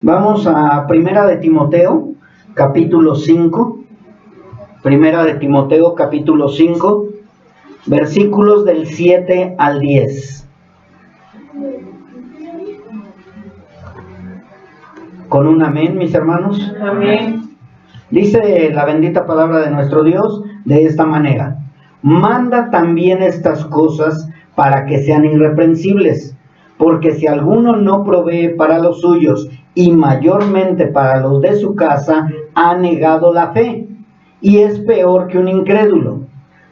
Vamos a Primera de Timoteo, capítulo 5. Primera de Timoteo, capítulo 5, versículos del 7 al 10. Con un amén, mis hermanos. Amén. Dice la bendita palabra de nuestro Dios de esta manera: manda también estas cosas para que sean irreprensibles, porque si alguno no provee para los suyos y mayormente para los de su casa, ha negado la fe y es peor que un incrédulo.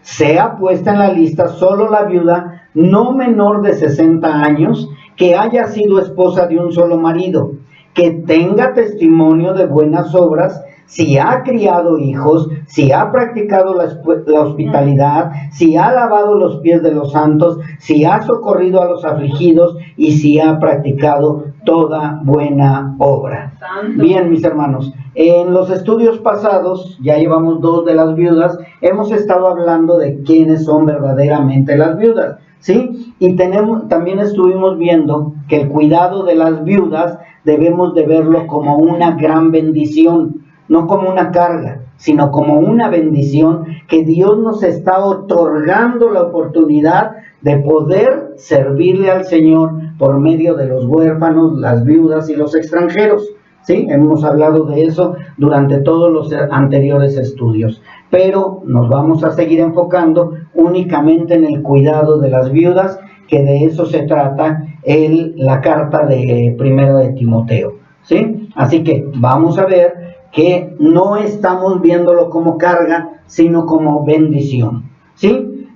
Sea puesta en la lista solo la viuda no menor de 60 años, que haya sido esposa de un solo marido, que tenga testimonio de buenas obras, si ha criado hijos, si ha practicado la hospitalidad, si ha lavado los pies de los santos, si ha socorrido a los afligidos y si ha practicado toda buena obra. Bien, mis hermanos, en los estudios pasados, ya llevamos 2 de las viudas, hemos estado hablando de quiénes son verdaderamente las viudas, ¿sí? Y también estuvimos viendo que el cuidado de las viudas debemos de verlo como una gran bendición, no como una carga, sino como una bendición que Dios nos está otorgando la oportunidad de poder servirle al Señor por medio de los huérfanos, las viudas y los extranjeros. ¿Sí? Hemos hablado de eso durante todos los anteriores estudios, pero nos vamos a seguir enfocando únicamente en el cuidado de las viudas, que de eso se trata la carta de Primera de Timoteo, ¿sí? Así que vamos a ver que no estamos viéndolo como carga, sino como bendición, ¿sí?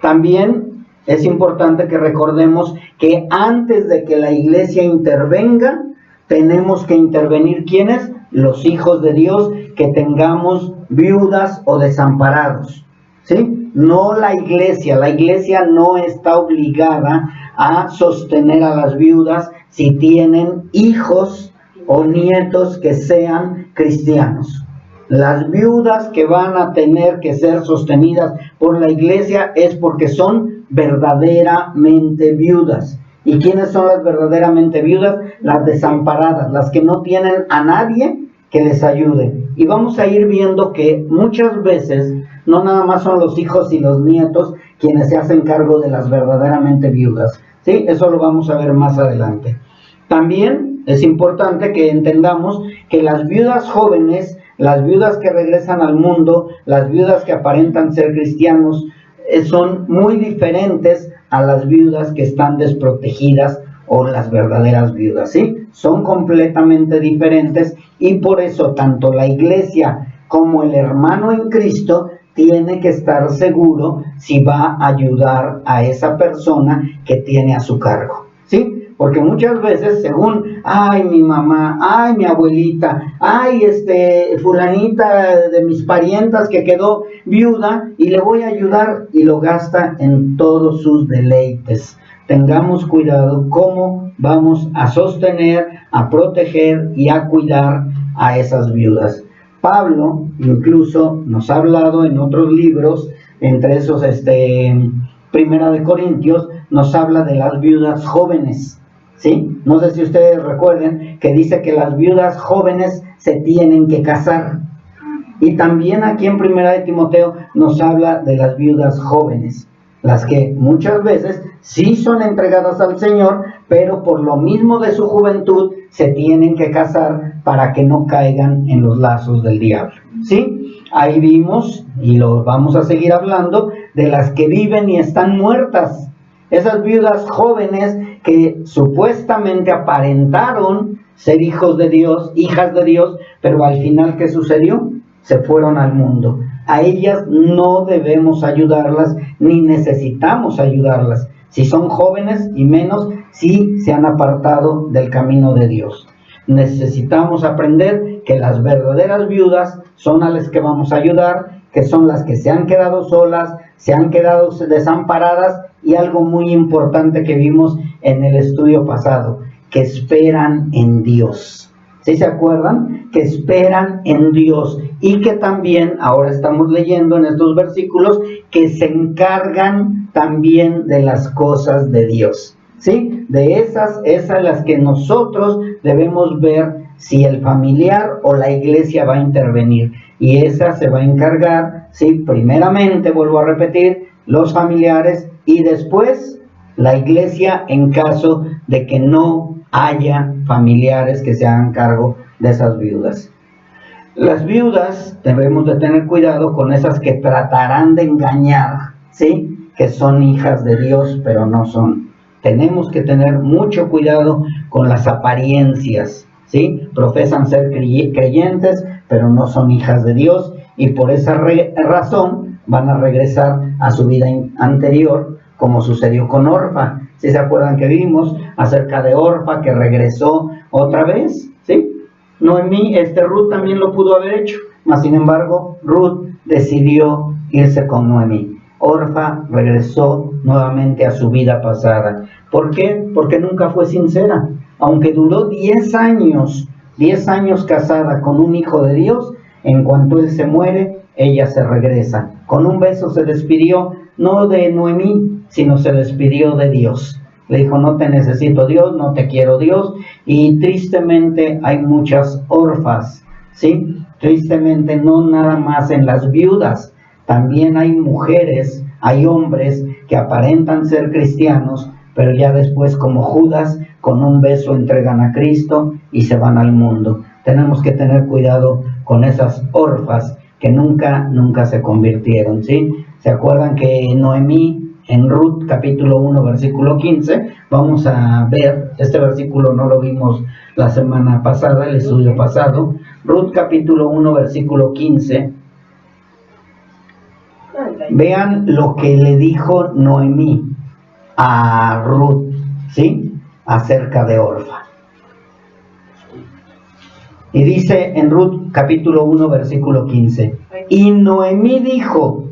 También es importante que recordemos que antes de que la iglesia intervenga, tenemos que intervenir, ¿quiénes? Los hijos de Dios, que tengamos viudas o desamparados, ¿sí? No la iglesia no está obligada a sostener a las viudas si tienen hijos o nietos que sean cristianos. Las viudas que van a tener que ser sostenidas por la iglesia es porque son verdaderamente viudas. ¿Y quiénes son las verdaderamente viudas? Las desamparadas, las que no tienen a nadie que les ayude. Y vamos a ir viendo que muchas veces no nada más son los hijos y los nietos quienes se hacen cargo de las verdaderamente viudas, ¿sí? Eso lo vamos a ver más adelante. También es importante que entendamos que las viudas jóvenes, las viudas que regresan al mundo, las viudas que aparentan ser cristianos, son muy diferentes a las viudas que están desprotegidas o las verdaderas viudas, ¿sí? Son completamente diferentes, y por eso tanto la iglesia como el hermano en Cristo tiene que estar seguro si va a ayudar a esa persona que tiene a su cargo, ¿sí? Porque muchas veces, según, ay, mi mamá, ay, mi abuelita, ay, fulanita de mis parientas que quedó viuda y le voy a ayudar, y lo gasta en todos sus deleites. Tengamos cuidado cómo vamos a sostener, a proteger y a cuidar a esas viudas. Pablo incluso nos ha hablado en otros libros, entre esos Primera de Corintios, nos habla de las viudas jóvenes, ¿sí? No sé si ustedes recuerden que dice que las viudas jóvenes se tienen que casar. Y también aquí en Primera de Timoteo nos habla de las viudas jóvenes, las que muchas veces sí son entregadas al Señor, pero por lo mismo de su juventud se tienen que casar para que no caigan en los lazos del diablo, ¿sí? Ahí vimos, y lo vamos a seguir hablando, de las que viven y están muertas. Esas viudas jóvenes que supuestamente aparentaron ser hijos de Dios, hijas de Dios, pero al final, ¿qué sucedió? Se fueron al mundo. A ellas no debemos ayudarlas, ni necesitamos ayudarlas. Si son jóvenes, y menos si se han apartado del camino de Dios. Necesitamos aprender que las verdaderas viudas son a las que vamos a ayudar, que son las que se han quedado solas, se han quedado desamparadas, y algo muy importante que vimos en el estudio pasado, que esperan en Dios. ¿Sí se acuerdan? Que esperan en Dios, y que también, ahora estamos leyendo en estos versículos, que se encargan también de las cosas de Dios. ¿sí? De esas las que nosotros debemos ver si el familiar o la iglesia va a intervenir. Y esa se va a encargar, ¿sí? Primeramente, vuelvo a repetir, los familiares y después la iglesia en caso de que no haya familiares que se hagan cargo de esas viudas. Las viudas debemos de tener cuidado con esas que tratarán de engañar, ¿sí? Que son hijas de Dios, pero no son. Tenemos que tener mucho cuidado con las apariencias, ¿sí? Profesan ser creyentes, pero no son hijas de Dios y por esa razón van a regresar a su vida anterior, como sucedió con Orfa. ¿Sí se acuerdan que vimos acerca de Orfa que regresó otra vez? ¿Sí? Noemí, Ruth también lo pudo haber hecho, mas sin embargo Ruth decidió irse con Noemí. Orfa regresó nuevamente a su vida pasada. ¿Por qué? Porque nunca fue sincera. Aunque duró 10 años casada con un hijo de Dios, en cuanto él se muere, ella se regresa. Con un beso se despidió, no de Noemí, sino se despidió de Dios. Le dijo, no te necesito Dios, no te quiero Dios. Y tristemente hay muchas orfas, ¿sí? Tristemente no nada más en las viudas, también hay mujeres, hay hombres que aparentan ser cristianos, pero ya después como Judas, con un beso entregan a Cristo y se van al mundo. Tenemos que tener cuidado con esas orfas que nunca se convirtieron, ¿sí? ¿Se acuerdan que Noemí en Ruth capítulo 1 versículo 15, vamos a ver, este versículo no lo vimos la semana pasada, el estudio pasado, Ruth capítulo 1 versículo 15, vean lo que le dijo Noemí a Ruth, ¿sí? Acerca de Orfa. Y dice en Ruth capítulo 1 versículo 15, y Noemí dijo,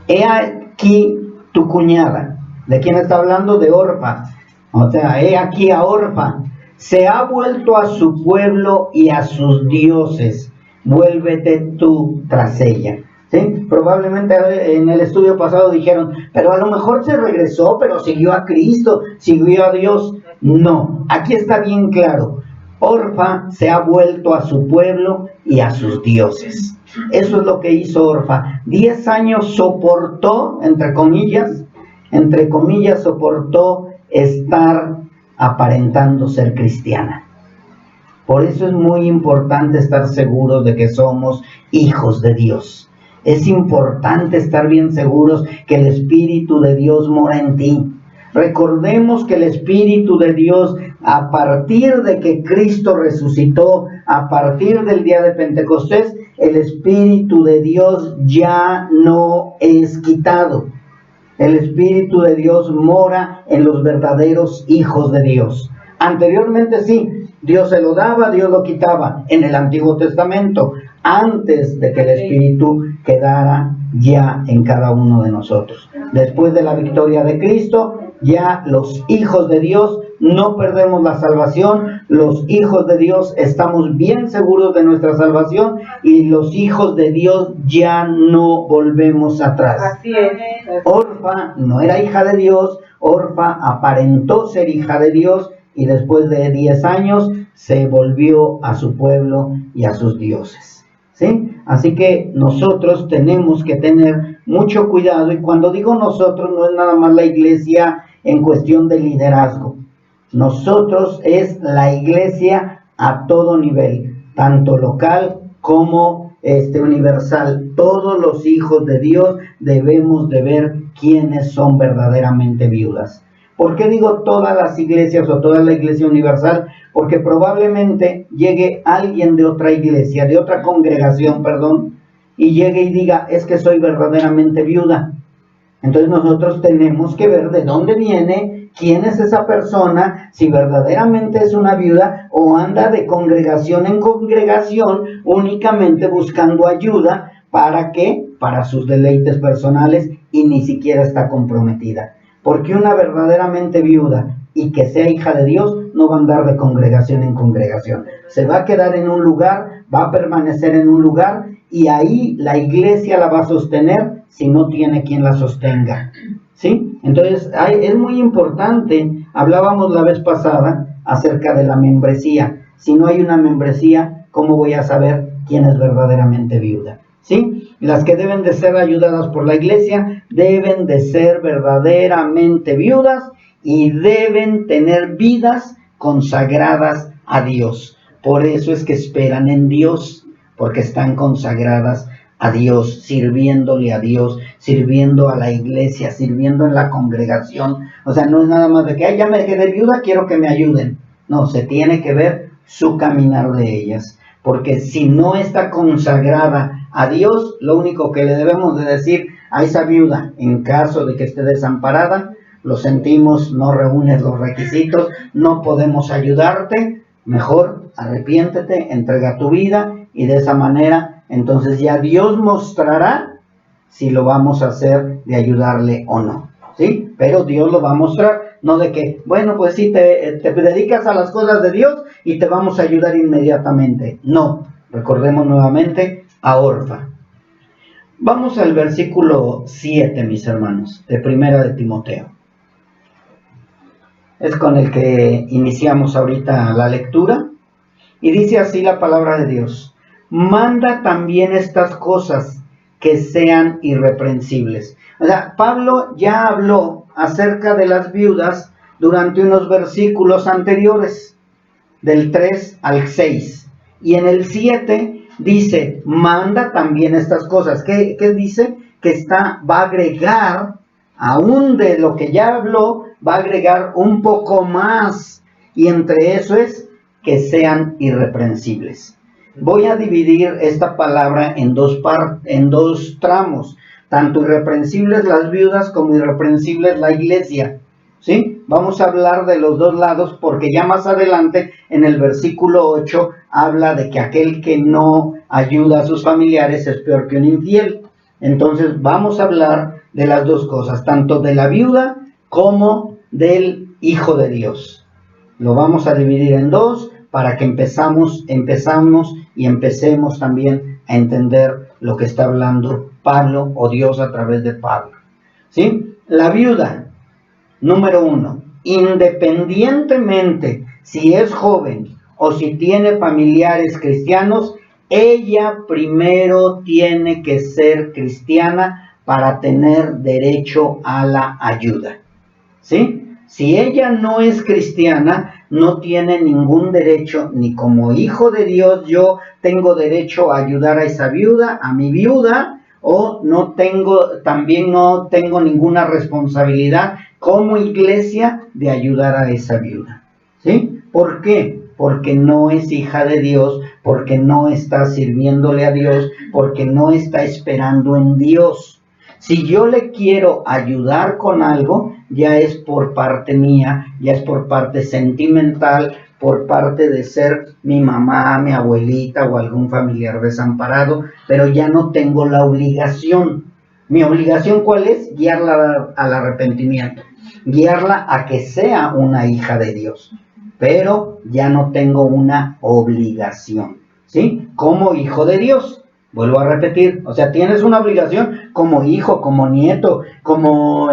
he aquí tu cuñada. ¿De quién está hablando? De Orfa. O sea, he aquí a Orfa. Se ha vuelto a su pueblo y a sus dioses. Vuélvete tú tras ella. ¿Sí? Probablemente en el estudio pasado dijeron, pero a lo mejor se regresó, pero siguió a Cristo, siguió a Dios. No, aquí está bien claro. Orfa se ha vuelto a su pueblo y a sus dioses. Eso es lo que hizo Orfa. 10 años soportó, entre comillas, soportó estar aparentando ser cristiana. Por eso es muy importante estar seguros de que somos hijos de Dios. Es importante estar bien seguros que el Espíritu de Dios mora en ti. Recordemos que el Espíritu de Dios, a partir de que Cristo resucitó, a partir del día de Pentecostés, el Espíritu de Dios ya no es quitado. El Espíritu de Dios mora en los verdaderos hijos de Dios. Anteriormente sí, Dios se lo daba, Dios lo quitaba en el Antiguo Testamento, antes de que el Espíritu quedara ya en cada uno de nosotros. Después de la victoria de Cristo, ya los hijos de Dios no perdemos la salvación, los hijos de Dios estamos bien seguros de nuestra salvación y los hijos de Dios ya no volvemos atrás. Así es. Orfa no era hija de Dios, Orfa aparentó ser hija de Dios y después de 10 años se volvió a su pueblo y a sus dioses. ¿Sí? Así que nosotros tenemos que tener mucho cuidado, y cuando digo nosotros no es nada más la iglesia en cuestión de liderazgo. Nosotros es la iglesia a todo nivel, tanto local como universal. Todos los hijos de Dios debemos de ver quiénes son verdaderamente viudas. ¿Por qué digo todas las iglesias o toda la iglesia universal? Porque probablemente llegue alguien de otra iglesia, de otra congregación, y llegue y diga, es que soy verdaderamente viuda. Entonces nosotros tenemos que ver de dónde viene, quién es esa persona, si verdaderamente es una viuda o anda de congregación en congregación únicamente buscando ayuda. ¿Para qué? Para sus deleites personales y ni siquiera está comprometida. Porque una verdaderamente viuda y que sea hija de Dios no va a andar de congregación en congregación. Se va a quedar en un lugar, va a permanecer en un lugar y ahí la iglesia la va a sostener si no tiene quien la sostenga. ¿Sí? Entonces, es muy importante, hablábamos la vez pasada acerca de la membresía. Si no hay una membresía, ¿cómo voy a saber quién es verdaderamente viuda? ¿Sí? Las que deben de ser ayudadas por la iglesia deben de ser verdaderamente viudas y deben tener vidas consagradas a Dios. Por eso es que esperan en Dios, porque están consagradas a Dios, sirviéndole a Dios, sirviendo a la iglesia, sirviendo en la congregación. O sea, no es nada más de que, ya me quedé viuda, quiero que me ayuden. No, se tiene que ver su caminar de ellas. Porque si no está consagrada a Dios, lo único que le debemos de decir a esa viuda, en caso de que esté desamparada, lo sentimos, no reúnes los requisitos, no podemos ayudarte, mejor arrepiéntete, entrega tu vida y de esa manera, entonces ya Dios mostrará si lo vamos a hacer de ayudarle o no, ¿sí? Pero Dios lo va a mostrar, no de que, bueno, pues sí, te dedicas a las cosas de Dios y te vamos a ayudar inmediatamente. No, recordemos nuevamente a Orfa. Vamos al versículo 7, mis hermanos, de Primera de Timoteo. Es con el que iniciamos ahorita la lectura. Y dice así la palabra de Dios: manda también estas cosas que sean irreprensibles. O sea, Pablo ya habló acerca de las viudas durante unos versículos anteriores, del 3 al 6. Y en el 7 dice, manda también estas cosas. ¿Qué dice? Que va a agregar, aún de lo que ya habló, va a agregar un poco más. Y entre eso es que sean irreprensibles. Voy a dividir esta palabra en dos tramos, tanto irreprensibles las viudas como irreprensibles la iglesia, ¿sí? Vamos a hablar de los dos lados porque ya más adelante en el versículo 8 habla de que aquel que no ayuda a sus familiares es peor que un infiel. Entonces vamos a hablar de las dos cosas, tanto de la viuda como del hijo de Dios. Lo vamos a dividir en dos para que empecemos también a entender lo que está hablando Pablo o Dios a través de Pablo. ¿Sí? La viuda, número 1, independientemente si es joven o si tiene familiares cristianos, ella primero tiene que ser cristiana para tener derecho a la ayuda. ¿Sí? Si ella no es cristiana, no tiene ningún derecho, ni como hijo de Dios yo tengo derecho a ayudar a esa viuda, a mi viuda, o también no tengo ninguna responsabilidad como iglesia de ayudar a esa viuda. ¿Sí? ¿Por qué? Porque no es hija de Dios, porque no está sirviéndole a Dios, porque no está esperando en Dios. Si yo le quiero ayudar con algo, ya es por parte mía, ya es por parte sentimental, por parte de ser mi mamá, mi abuelita o algún familiar desamparado, pero ya no tengo la obligación. ¿Mi obligación cuál es? Guiarla al arrepentimiento, guiarla a que sea una hija de Dios, pero ya no tengo una obligación, ¿sí? Como hijo de Dios. Vuelvo a repetir, o sea, tienes una obligación como hijo, como nieto, como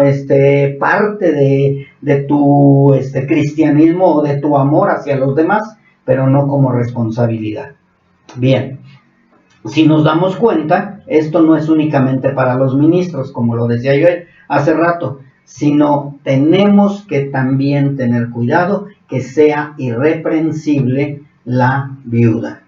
parte de tu cristianismo o de tu amor hacia los demás, pero no como responsabilidad. Bien, si nos damos cuenta, esto no es únicamente para los ministros, como lo decía yo hace rato, sino tenemos que también tener cuidado que sea irreprensible la viuda.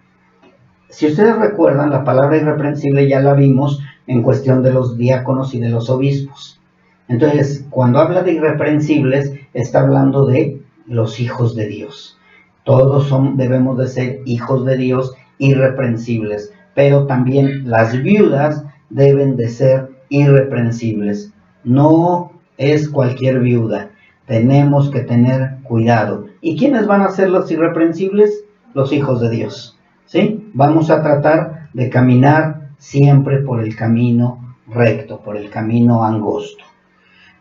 Si ustedes recuerdan, la palabra irreprensible ya la vimos en cuestión de los diáconos y de los obispos. Entonces, cuando habla de irreprensibles, está hablando de los hijos de Dios. Todos debemos de ser hijos de Dios irreprensibles, pero también las viudas deben de ser irreprensibles. No es cualquier viuda. Tenemos que tener cuidado. ¿Y quiénes van a ser los irreprensibles? Los hijos de Dios. ¿Sí? Vamos a tratar de caminar siempre por el camino recto, por el camino angosto.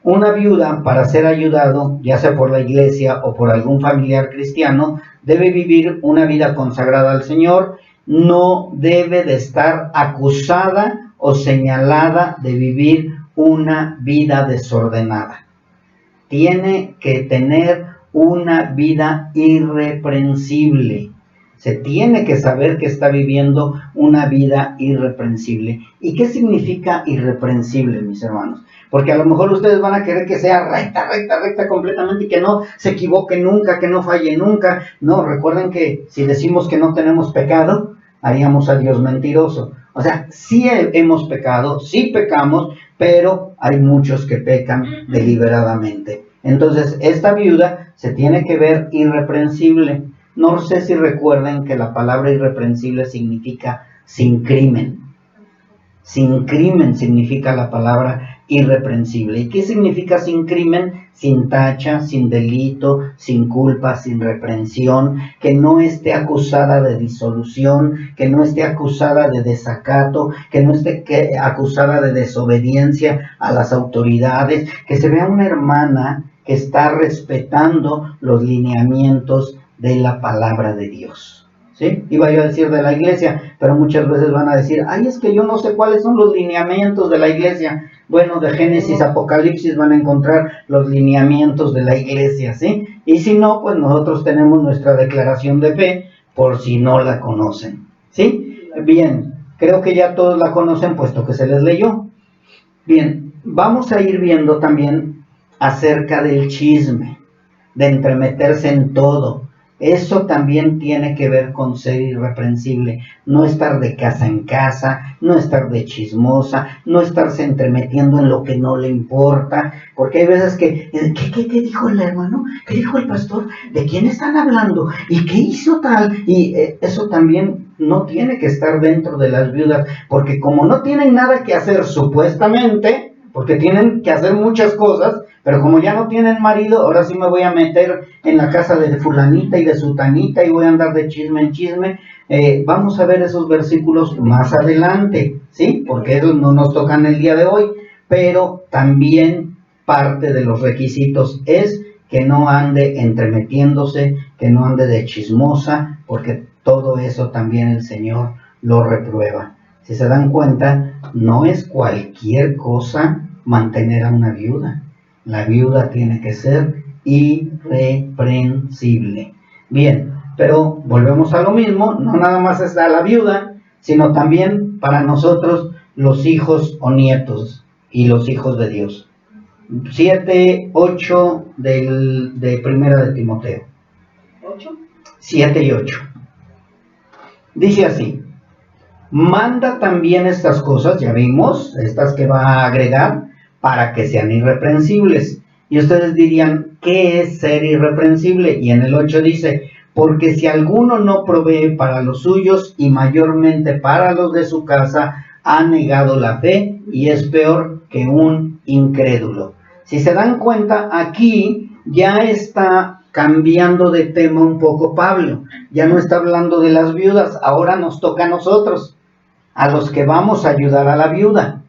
Una viuda, para ser ayudado, ya sea por la iglesia o por algún familiar cristiano, debe vivir una vida consagrada al Señor, no debe de estar acusada o señalada de vivir una vida desordenada. tiene que tener una vida irreprensible. Se tiene que saber que está viviendo una vida irreprensible. ¿Y qué significa irreprensible, mis hermanos? Porque a lo mejor ustedes van a querer que sea recta completamente y que no se equivoque nunca, que no falle nunca. No, recuerden que si decimos que no tenemos pecado, haríamos a Dios mentiroso. O sea, sí hemos pecado, sí pecamos, pero hay muchos que pecan deliberadamente. Entonces, esta viuda se tiene que ver irreprensible. No sé si recuerden que la palabra irreprensible significa sin crimen. Sin crimen significa la palabra irreprensible. ¿Y qué significa sin crimen? Sin tacha, sin delito, sin culpa, sin reprensión, que no esté acusada de disolución, que no esté acusada de desacato, que no esté acusada de desobediencia a las autoridades, que se vea una hermana que está respetando los lineamientos de la palabra de Dios. ¿Sí? Iba yo a decir de la iglesia, pero muchas veces van a decir, ay, es que yo no sé cuáles son los lineamientos de la iglesia. Bueno, de Génesis, Apocalipsis van a encontrar los lineamientos de la iglesia, ¿sí? Y si no, pues nosotros tenemos nuestra declaración de fe, por si no la conocen, ¿sí? Bien, creo que ya todos la conocen, puesto que se les leyó. Bien, vamos a ir viendo también acerca del chisme, de entremeterse en todo. Eso también tiene que ver con ser irreprensible, no estar de casa en casa, no estar de chismosa, no estarse entremetiendo en lo que no le importa, porque hay veces que, ¿qué dijo el hermano? ¿Qué dijo el pastor? ¿De quién están hablando? ¿Y qué hizo tal? Y eso también no tiene que estar dentro de las viudas, porque como no tienen nada que hacer supuestamente, porque tienen que hacer muchas cosas, pero como ya no tienen marido, ahora sí me voy a meter en la casa de fulanita y de sutanita y voy a andar de chisme en chisme. Vamos a ver esos versículos más adelante, ¿sí? Porque esos no nos tocan el día de hoy, pero también parte de los requisitos es que no ande entremetiéndose, que no ande de chismosa, porque todo eso también el Señor lo reprueba. Si se dan cuenta, no es cualquier cosa mantener a una viuda. La viuda tiene que ser irreprensible. Bien, pero volvemos a lo mismo, no nada más está la viuda, sino también para nosotros los hijos o nietos y los hijos de Dios. 7:8 de Primera de Timoteo. 7:8. Dice así: manda también estas cosas, ya vimos, estas que va a agregar, para que sean irreprensibles. Y ustedes dirían, ¿qué es ser irreprensible? Y en el 8 dice, porque si alguno no provee para los suyos y mayormente para los de su casa, ha negado la fe y es peor que un incrédulo. Si se dan cuenta, aquí ya está cambiando de tema un poco Pablo. Ya no está hablando de las viudas, ahora nos toca a nosotros, a los que vamos a ayudar a la viuda,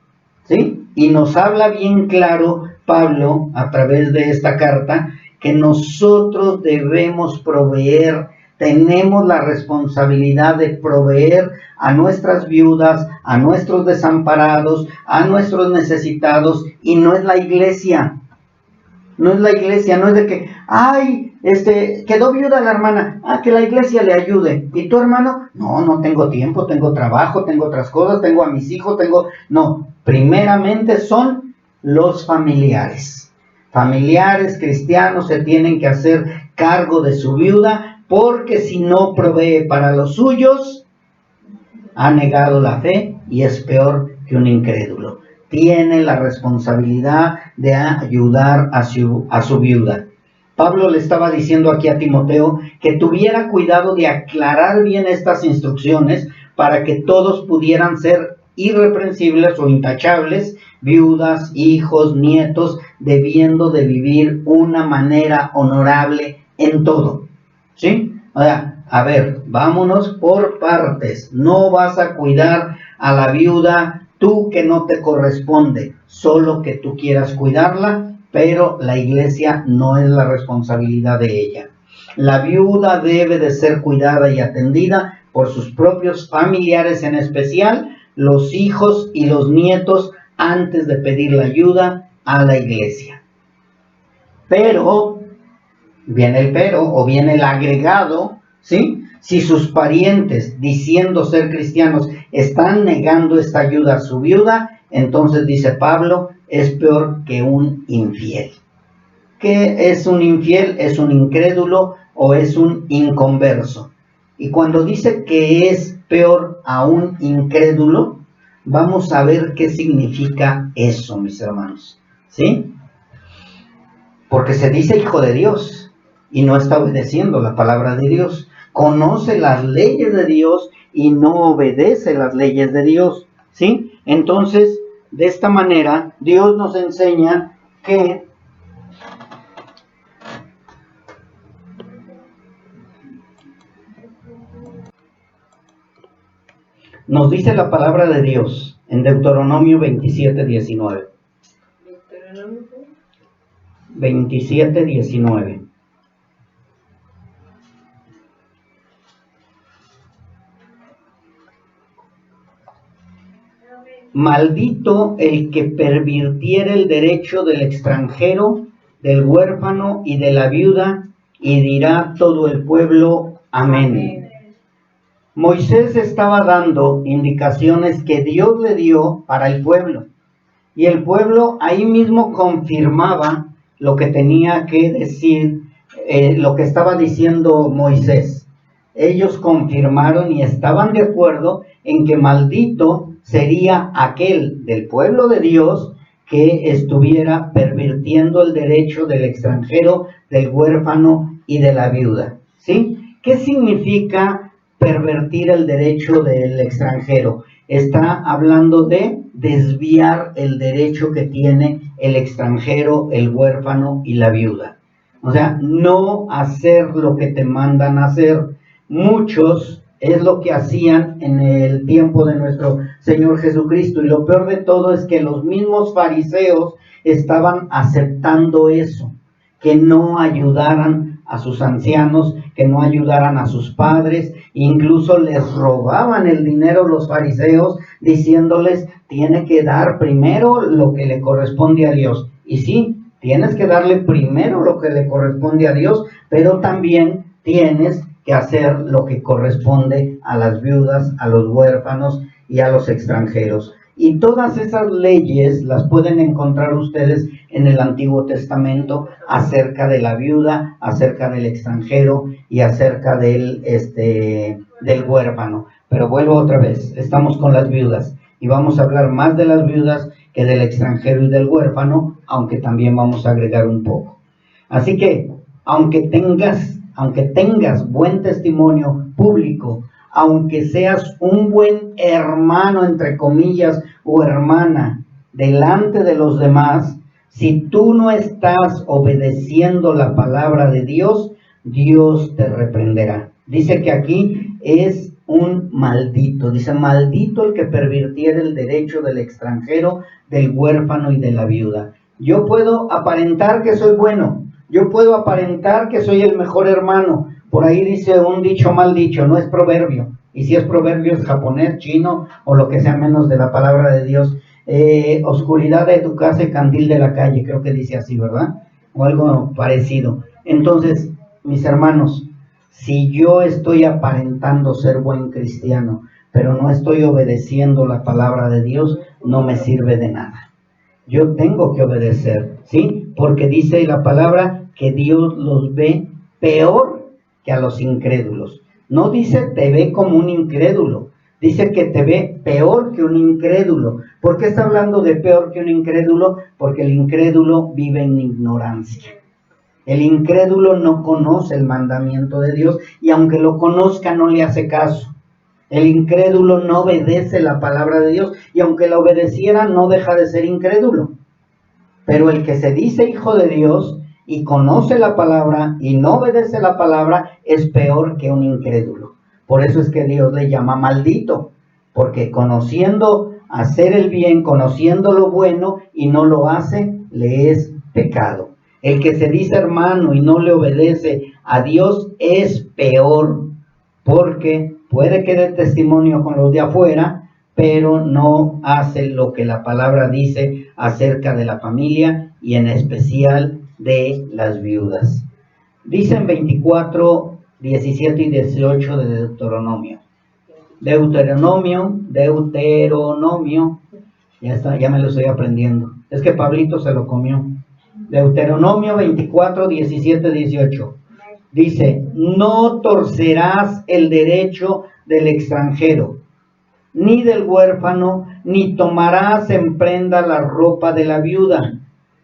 ¿sí? Y nos habla bien claro Pablo a través de esta carta que nosotros debemos proveer, tenemos la responsabilidad de proveer a nuestras viudas, a nuestros desamparados, a nuestros necesitados, y no es la iglesia. No es la iglesia, no es de que, ay, quedó viuda la hermana, que la iglesia le ayude. ¿Y tu hermano? No tengo tiempo, tengo trabajo, tengo otras cosas, tengo a mis hijos, No, primeramente son los familiares. Familiares cristianos se tienen que hacer cargo de su viuda, porque si no provee para los suyos, ha negado la fe y es peor que un incrédulo. Tiene la responsabilidad de ayudar a su viuda. Pablo le estaba diciendo aquí a Timoteo que tuviera cuidado de aclarar bien estas instrucciones para que todos pudieran ser irreprensibles o intachables, viudas, hijos, nietos, debiendo de vivir una manera honorable en todo. ¿Sí? O sea, a ver, vámonos por partes. No vas a cuidar a la viuda tú que no te corresponde, solo que tú quieras cuidarla, pero la iglesia no es la responsabilidad de ella. La viuda debe de ser cuidada y atendida por sus propios familiares, en especial los hijos y los nietos, antes de pedir la ayuda a la iglesia. Pero, viene el pero, o viene el agregado, ¿sí? Si sus parientes, diciendo ser cristianos, están negando esta ayuda a su viuda, entonces dice Pablo, es peor que un infiel. ¿Qué es un infiel? ¿Es un incrédulo o es un inconverso? Y cuando dice que es peor a un incrédulo, vamos a ver qué significa eso, mis hermanos, ¿sí? Porque se dice hijo de Dios y no está obedeciendo la palabra de Dios. Conoce las leyes de Dios y no obedece las leyes de Dios, ¿sí? Entonces, de esta manera, Dios nos enseña que nos dice la palabra de Dios en Deuteronomio 27:19. 27:19. Maldito el que pervirtiere el derecho del extranjero, del huérfano y de la viuda, y dirá todo el pueblo, amén. Moisés estaba dando indicaciones que Dios le dio para el pueblo, y el pueblo ahí mismo confirmaba lo que tenía que decir, lo que estaba diciendo Moisés. Ellos confirmaron y estaban de acuerdo en que maldito sería aquel del pueblo de Dios que estuviera pervirtiendo el derecho del extranjero, del huérfano y de la viuda, ¿sí? ¿Qué significa pervertir el derecho del extranjero? Está hablando de desviar el derecho que tiene el extranjero, el huérfano y la viuda. O sea, no hacer lo que te mandan hacer. Muchos es lo que hacían en el tiempo de nuestro Señor Jesucristo, y lo peor de todo es que los mismos fariseos estaban aceptando eso, que no ayudaran a sus ancianos, que no ayudaran a sus padres, incluso les robaban el dinero los fariseos, diciéndoles, tiene que dar primero lo que le corresponde a Dios. Y sí, tienes que darle primero lo que le corresponde a Dios, pero también tienes que hacer lo que corresponde a las viudas, a los huérfanos y a los extranjeros. Y todas esas leyes las pueden encontrar ustedes en el Antiguo Testamento acerca de la viuda, acerca del extranjero y acerca del huérfano. Pero vuelvo otra vez, estamos con las viudas y vamos a hablar más de las viudas que del extranjero y del huérfano, aunque también vamos a agregar un poco. Así que, aunque tengas buen testimonio público, aunque seas un buen hermano, entre comillas, o hermana, delante de los demás, si tú no estás obedeciendo la palabra de Dios, Dios te reprenderá. Dice que aquí es un maldito. Dice, maldito el que pervirtiere el derecho del extranjero, del huérfano y de la viuda. Yo puedo aparentar que soy bueno. Yo puedo aparentar que soy el mejor hermano. Por ahí dice un dicho mal dicho, no es proverbio. Y si es proverbio es japonés, chino o lo que sea menos de la palabra de Dios. Oscuridad de tu casa y candil de la calle, creo que dice así, ¿verdad? O algo parecido. Entonces, mis hermanos, si yo estoy aparentando ser buen cristiano, pero no estoy obedeciendo la palabra de Dios, no me sirve de nada. Yo tengo que obedecer, ¿sí? Porque dice la palabra que Dios los ve peor que a los incrédulos. No dice te ve como un incrédulo, dice que te ve peor que un incrédulo. ¿Por qué está hablando de peor que un incrédulo? Porque el incrédulo vive en ignorancia. El incrédulo no conoce el mandamiento de Dios y aunque lo conozca no le hace caso. El incrédulo no obedece la palabra de Dios y aunque la obedeciera no deja de ser incrédulo. Pero el que se dice hijo de Dios y conoce la palabra y no obedece la palabra es peor que un incrédulo. Por eso es que Dios le llama maldito, porque conociendo hacer el bien, conociendo lo bueno y no lo hace, le es pecado. El que se dice hermano y no le obedece a Dios es peor, porque puede que dé testimonio con los de afuera, pero no hace lo que la palabra dice acerca de la familia y en especial de las viudas. Dicen 24, 17 y 18 de Deuteronomio. Deuteronomio, ya está, ya me lo estoy aprendiendo. Es que Pablito se lo comió. Deuteronomio 24, 17, 18. Dice, no torcerás el derecho del extranjero, ni del huérfano, ni tomarás en prenda la ropa de la viuda,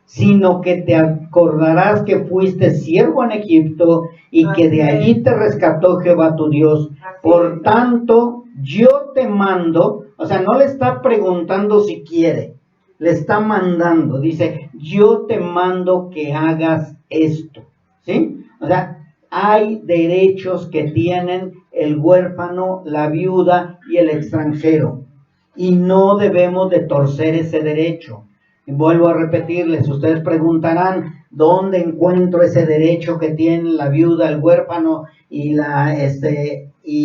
sino que te acordarás que fuiste siervo en Egipto y que de allí te rescató Jehová tu Dios. Por tanto, yo te mando, o sea, no le está preguntando si quiere, le está mandando, dice, yo te mando que hagas esto, ¿sí? O sea, hay derechos que tienen el huérfano, la viuda y el extranjero, y no debemos de torcer ese derecho. Y vuelvo a repetirles, ustedes preguntarán, ¿dónde encuentro ese derecho que tienen la viuda, el huérfano y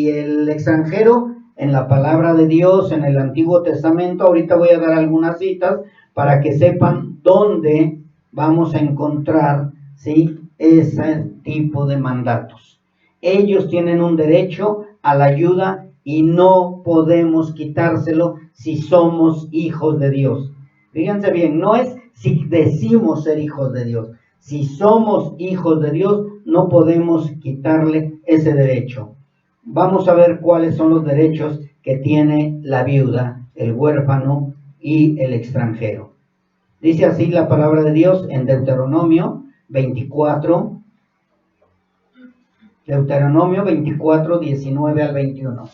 el extranjero? En la palabra de Dios, en el Antiguo Testamento. Ahorita voy a dar algunas citas para que sepan dónde vamos a encontrar, ¿sí?, ese tipo de mandatos. Ellos tienen un derecho a la ayuda y no podemos quitárselo si somos hijos de Dios. Fíjense bien, no es si decimos ser hijos de Dios. Si somos hijos de Dios, no podemos quitarle ese derecho. Vamos a ver cuáles son los derechos que tiene la viuda, el huérfano y el extranjero. Dice así la palabra de Dios en Deuteronomio 24, 19 al 21.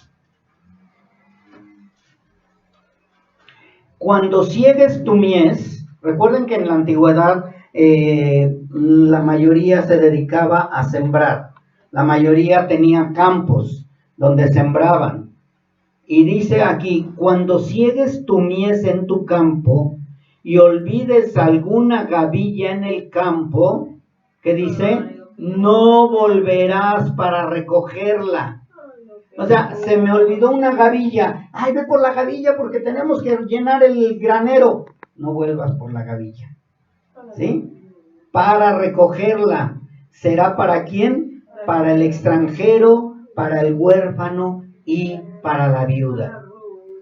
Cuando ciegues tu mies, recuerden que en la antigüedad la mayoría se dedicaba a sembrar, la mayoría tenía campos donde sembraban. Y dice aquí, cuando ciegues tu mies en tu campo y olvides alguna gavilla en el campo, ¿qué dice? No volverás para recogerla. O sea, se me olvidó una gavilla. Ay, ve por la gavilla porque tenemos que llenar el granero. No vuelvas por la gavilla. ¿Sí? Para recogerla. ¿Será para quién? Para el extranjero, para el huérfano y para la viuda.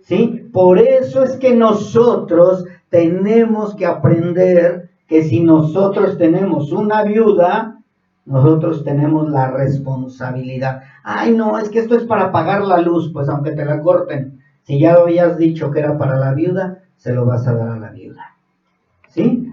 ¿Sí? Por eso es que nosotros tenemos que aprender que si nosotros tenemos una viuda, nosotros tenemos la responsabilidad. Ay, no, es que esto es para pagar la luz. Pues aunque te la corten, si ya habías dicho que era para la viuda, se lo vas a dar a la viuda. ¿Sí?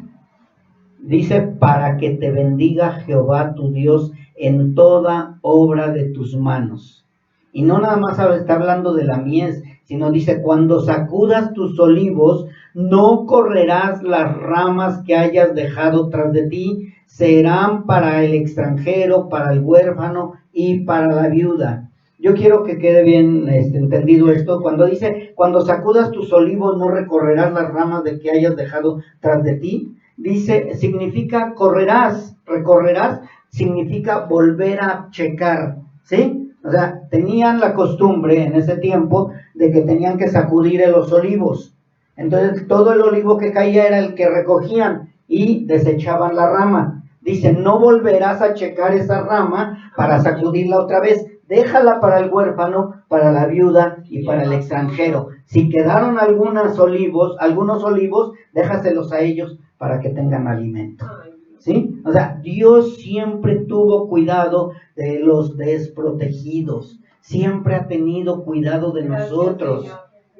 Dice, para que te bendiga Jehová tu Dios en toda obra de tus manos. Y no nada más está hablando de la mies, sino dice, cuando sacudas tus olivos, no correrás las ramas que hayas dejado tras de ti, serán para el extranjero, para el huérfano y para la viuda. Yo quiero que quede bien entendido esto. Cuando dice, cuando sacudas tus olivos, no recorrerás las ramas de que hayas dejado tras de ti. Dice, significa correrás, recorrerás, significa volver a checar, ¿sí? O sea, tenían la costumbre en ese tiempo de que tenían que sacudir los olivos. Entonces, todo el olivo que caía era el que recogían y desechaban la rama. Dice, no volverás a checar esa rama para sacudirla otra vez. Déjala para el huérfano, para la viuda y para el extranjero. Si quedaron algunos olivos, déjaselos a ellos para que tengan alimento. ¿Sí? O sea, Dios siempre tuvo cuidado de los desprotegidos. Siempre ha tenido cuidado de nosotros.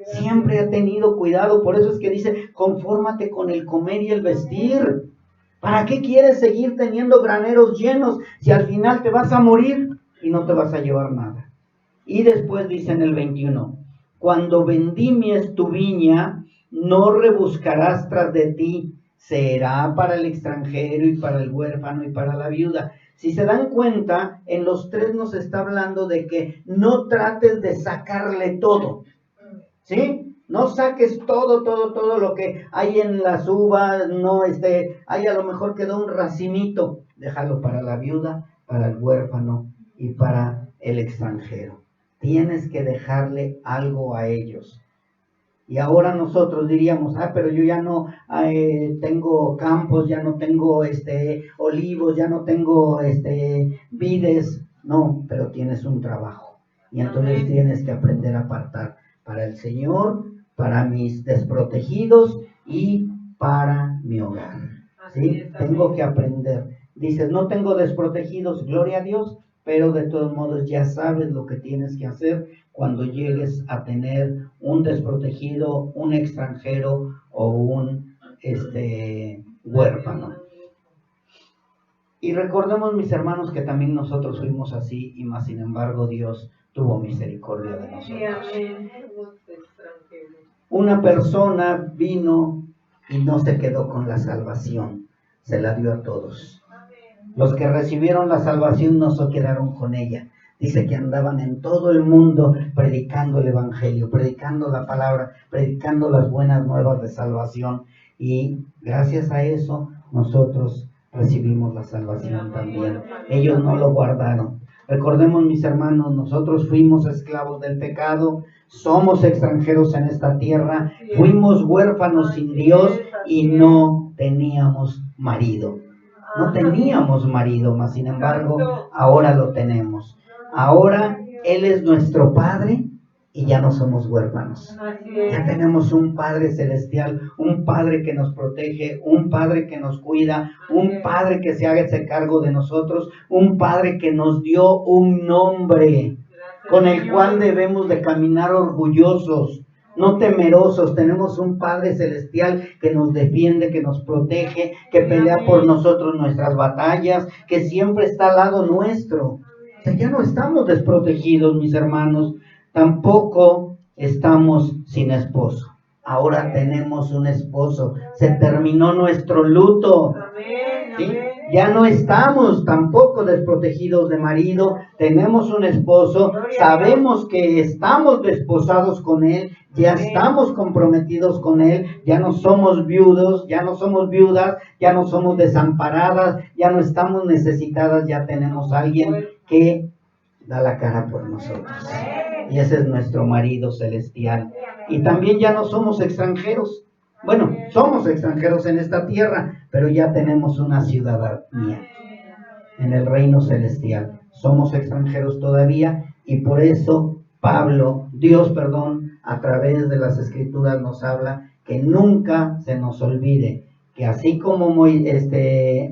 Siempre ha tenido cuidado. Por eso es que dice, confórmate con el comer y el vestir. ¿Para qué quieres seguir teniendo graneros llenos si al final te vas a morir y no te vas a llevar nada? Y después dice en el 21, cuando vendimies tu viña, no rebuscarás tras de ti, será para el extranjero y para el huérfano y para la viuda. Si se dan cuenta, en los tres nos está hablando de que no trates de sacarle todo, ¿sí? No saques todo lo que hay en las uvas, no ahí a lo mejor quedó un racimito, déjalo para la viuda, para el huérfano y para el extranjero. Tienes que dejarle algo a ellos. Y ahora nosotros diríamos, pero yo ya no tengo campos, ya no tengo olivos, ya no tengo vides. No, pero tienes un trabajo. Y entonces tienes que aprender a apartar para el Señor, para mis desprotegidos y para mi hogar. ¿Sí? Tengo que aprender. Dices, no tengo desprotegidos, gloria a Dios, pero de todos modos ya sabes lo que tienes que hacer cuando llegues a tener un desprotegido, un extranjero o un huérfano. Y recordemos, mis hermanos, que también nosotros fuimos así, y más sin embargo Dios tuvo misericordia de nosotros. Una persona vino y no se quedó con la salvación, se la dio a todos. Los que recibieron la salvación no se quedaron con ella. Dice que andaban en todo el mundo predicando el evangelio, predicando la palabra, predicando las buenas nuevas de salvación. Y gracias a eso nosotros recibimos la salvación también. Ellos no lo guardaron. Recordemos, mis hermanos, nosotros fuimos esclavos del pecado, somos extranjeros en esta tierra, fuimos huérfanos sin Dios y no teníamos marido. No teníamos marido, mas sin embargo, ahora lo tenemos. Ahora Él es nuestro Padre y ya no somos huérfanos. Ya tenemos un Padre celestial, un Padre que nos protege, un Padre que nos cuida, un Padre que se haga ese cargo de nosotros, un Padre que nos dio un nombre con el cual debemos de caminar orgullosos, no temerosos. Tenemos un Padre celestial que nos defiende, que nos protege, que pelea por nosotros nuestras batallas, que siempre está al lado nuestro. O sea, ya no estamos desprotegidos, mis hermanos, tampoco estamos sin esposo. Ahora tenemos un esposo, se terminó nuestro luto. ¿Sí? Ya no estamos tampoco desprotegidos de marido, tenemos un esposo, sabemos que estamos desposados con él, ya estamos comprometidos con él, ya no somos viudos, ya no somos viudas, ya no somos desamparadas, ya no estamos necesitadas, ya tenemos a alguien que da la cara por nosotros. Y ese es nuestro marido celestial. Y también ya no somos extranjeros. Bueno, somos extranjeros en esta tierra, pero ya tenemos una ciudadanía en el reino celestial. Somos extranjeros todavía y por eso Dios, a través de las Escrituras nos habla que nunca se nos olvide que así como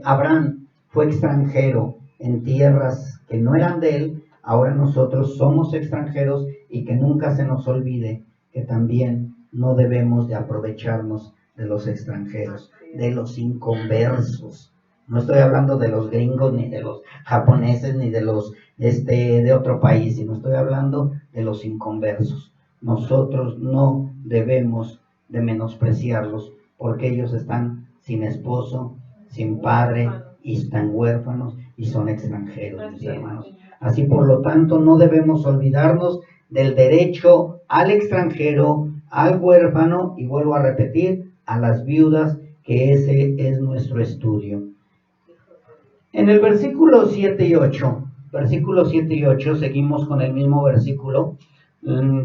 Abraham fue extranjero en tierras que no eran de él, ahora nosotros somos extranjeros y que nunca se nos olvide que también no debemos de aprovecharnos de los extranjeros, de los inconversos. No estoy hablando de los gringos, ni de los japoneses, ni de los de otro país, sino estoy hablando de los inconversos. Nosotros no debemos de menospreciarlos porque ellos están sin esposo, sin padre, y están huérfanos y son extranjeros, mis hermanos. Así por lo tanto no debemos olvidarnos del derecho al extranjero, al huérfano y vuelvo a repetir, a las viudas, que ese es nuestro estudio. En el versículo 7 y 8, seguimos con el mismo versículo.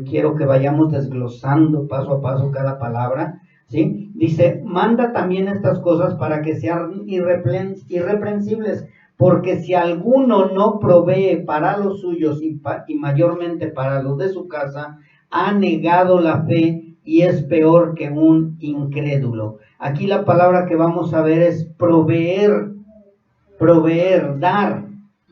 Quiero que vayamos desglosando paso a paso cada palabra, ¿sí? Dice, manda también estas cosas para que sean irreprensibles, porque si alguno no provee para los suyos y mayormente para los de su casa, ha negado la fe y es peor que un incrédulo. Aquí la palabra que vamos a ver es proveer, dar,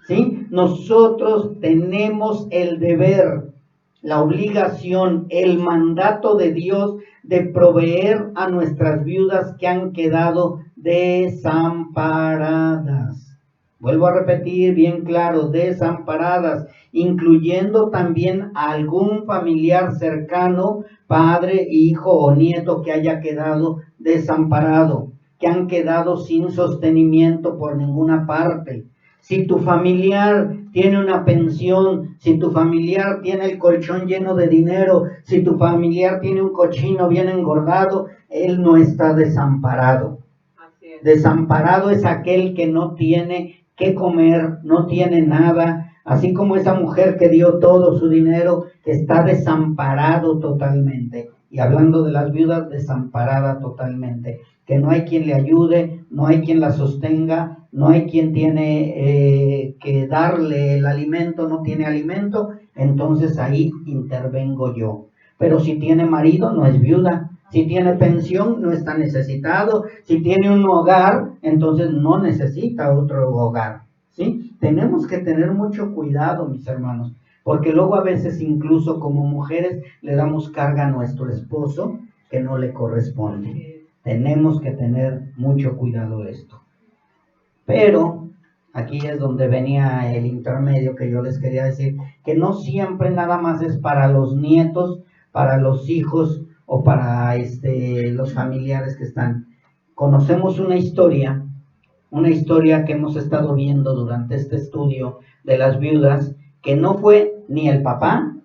¿sí? Nosotros tenemos el deber, la obligación, el mandato de Dios de proveer a nuestras viudas que han quedado desamparadas. Vuelvo a repetir bien claro, desamparadas, incluyendo también a algún familiar cercano, padre, hijo o nieto que haya quedado desamparado, que han quedado sin sostenimiento por ninguna parte. Si tu familiar tiene una pensión, si tu familiar tiene el colchón lleno de dinero, si tu familiar tiene un cochino bien engordado, él no está desamparado. Desamparado es aquel que no tiene qué comer, no tiene nada, así como esa mujer que dio todo su dinero, que está desamparado totalmente. y hablando de las viudas, desamparada totalmente, que no hay quien le ayude, no hay quien la sostenga, no hay quien tiene que darle el alimento, no tiene alimento, entonces ahí intervengo yo. Pero si tiene marido, no es viuda. Si tiene pensión, no está necesitado. Si tiene un hogar, entonces no necesita otro hogar. ¿Sí? Tenemos que tener mucho cuidado, mis hermanos, porque luego a veces incluso como mujeres le damos carga a nuestro esposo que no le corresponde. Tenemos que tener mucho cuidado de esto. Pero aquí es donde venía el intermedio que yo les quería decir, que no siempre nada más es para los nietos, para los hijos o para los familiares que están. Conocemos una historia que hemos estado viendo durante este estudio de las viudas, que no fue ni el papá,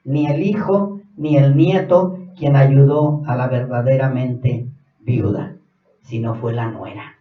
ni el hijo, ni el nieto quien ayudó a la verdaderamente viuda, sino fue la nuera.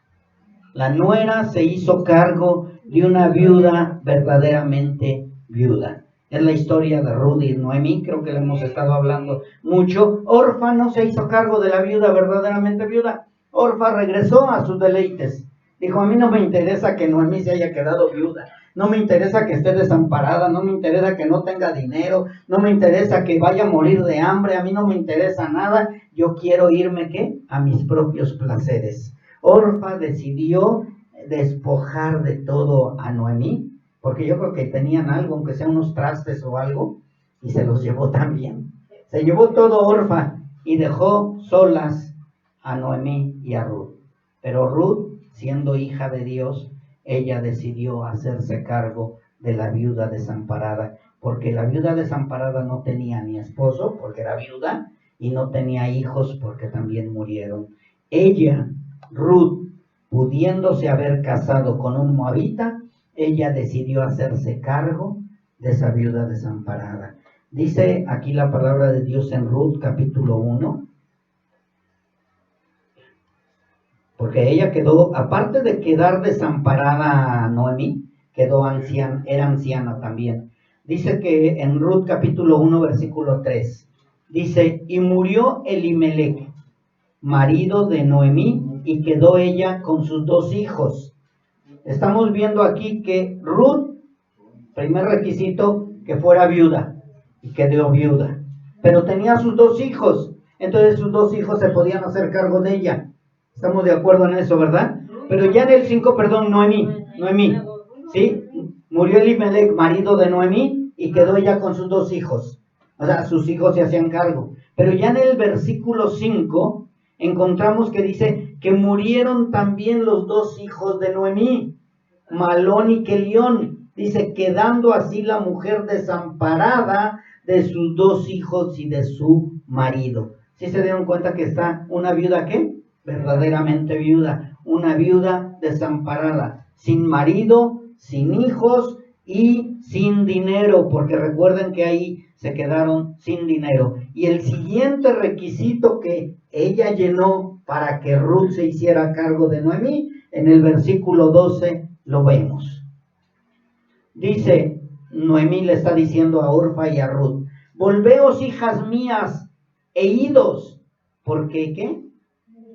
La nuera se hizo cargo de una viuda verdaderamente viuda. Es la historia de Ruth y Noemí, creo que le hemos estado hablando mucho. Orfa no se hizo cargo de la viuda verdaderamente viuda. Orfa regresó a sus deleites. Dijo, a mí no me interesa que Noemí se haya quedado viuda. No me interesa que esté desamparada, no me interesa que no tenga dinero, no me interesa que vaya a morir de hambre, a mí no me interesa nada. Yo quiero irme, ¿qué? A mis propios placeres. Orfa decidió despojar de todo a Noemí, porque yo creo que tenían algo, aunque sea unos trastes o algo, y se los llevó también. Se llevó todo Orfa y dejó solas a Noemí y a Ruth. Pero Ruth, siendo hija de Dios, ella decidió hacerse cargo de la viuda desamparada, porque la viuda desamparada no tenía ni esposo, porque era viuda, y no tenía hijos, porque también murieron. Ella, Ruth, pudiéndose haber casado con un moabita, ella decidió hacerse cargo de esa viuda desamparada. Dice aquí la palabra de Dios en Ruth capítulo 1, porque ella quedó, aparte de quedar desamparada a Noemí, quedó anciana, era anciana también. Dice que en Ruth capítulo 1 versículo 3, dice, y murió Elimelech, marido de Noemí, y quedó ella con sus 2 hijos. Estamos viendo aquí que Ruth, primer requisito, que fuera viuda, y quedó viuda, pero tenía sus 2 hijos, entonces sus 2 hijos se podían hacer cargo de ella. Estamos de acuerdo en eso, ¿verdad? Pero ya en el 5, perdón, Noemí, ¿sí? Murió Elimelech, marido de Noemí, y quedó ella con sus 2 hijos. O sea, sus hijos se hacían cargo. Pero ya en el versículo 5, encontramos que dice que murieron también los 2 hijos de Noemí, Malón y Kelión. Dice, quedando así la mujer desamparada de sus 2 hijos y de su marido. ¿Sí se dieron cuenta que está una viuda qué? Verdaderamente viuda, una viuda desamparada, sin marido, sin hijos y sin dinero, porque recuerden que ahí se quedaron sin dinero. Y el siguiente requisito que ella llenó para que Ruth se hiciera cargo de Noemí, en el versículo 12 lo vemos. Dice, Noemí le está diciendo a Orfa y a Ruth, volveos, hijas mías, e idos, porque ¿qué?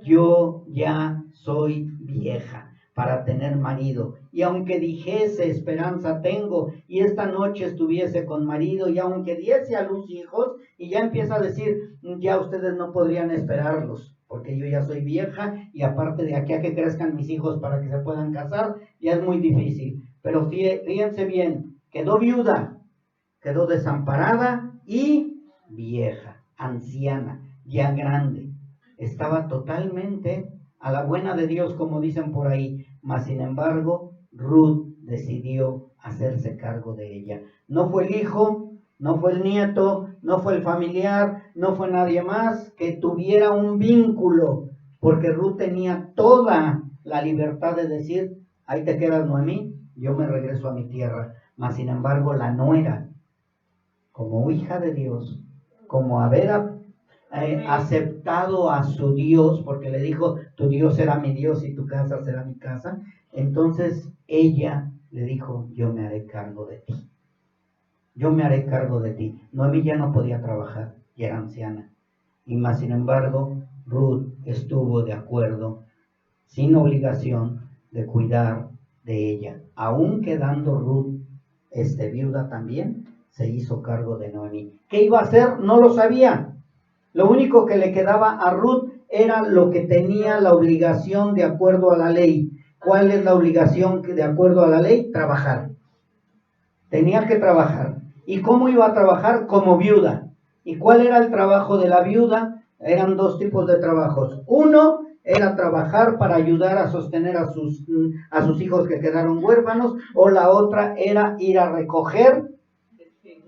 Yo ya soy vieja para tener marido, y aunque dijese esperanza tengo, y esta noche estuviese con marido, y aunque diese a luz hijos, y ya empieza a decir, ya ustedes no podrían esperarlos, porque yo ya soy vieja, y aparte de aquí a que crezcan mis hijos para que se puedan casar, ya es muy difícil. Pero fíjense bien, quedó viuda, quedó desamparada y vieja, anciana, ya grande. Estaba totalmente a la buena de Dios, como dicen por ahí, mas sin embargo, Ruth decidió hacerse cargo de ella. No fue el hijo, no fue el nieto, no fue el familiar, no fue nadie más que tuviera un vínculo, porque Ruth tenía toda la libertad de decir, ahí te quedas, Noemí, yo me regreso a mi tierra. Mas sin embargo, la nuera, como hija de Dios, como haber aceptado a su Dios, porque le dijo, tu Dios será mi Dios y tu casa será mi casa, entonces ella le dijo, yo me haré cargo de ti. Yo me haré cargo de ti. Noemí ya no podía trabajar, ya era anciana. Y más sin embargo, Ruth estuvo de acuerdo, sin obligación, de cuidar de ella. Aún quedando Ruth viuda también, se hizo cargo de Noemí. ¿Qué iba a hacer? No lo sabía. Lo único que le quedaba a Ruth era lo que tenía la obligación de acuerdo a la ley. ¿Cuál es la obligación de acuerdo a la ley? Trabajar. Tenía que trabajar. ¿Y cómo iba a trabajar? Como viuda. ¿Y cuál era el trabajo de la viuda? Eran dos tipos de trabajos. Uno era trabajar para ayudar a sostener a sus hijos que quedaron huérfanos, o la otra era ir a recoger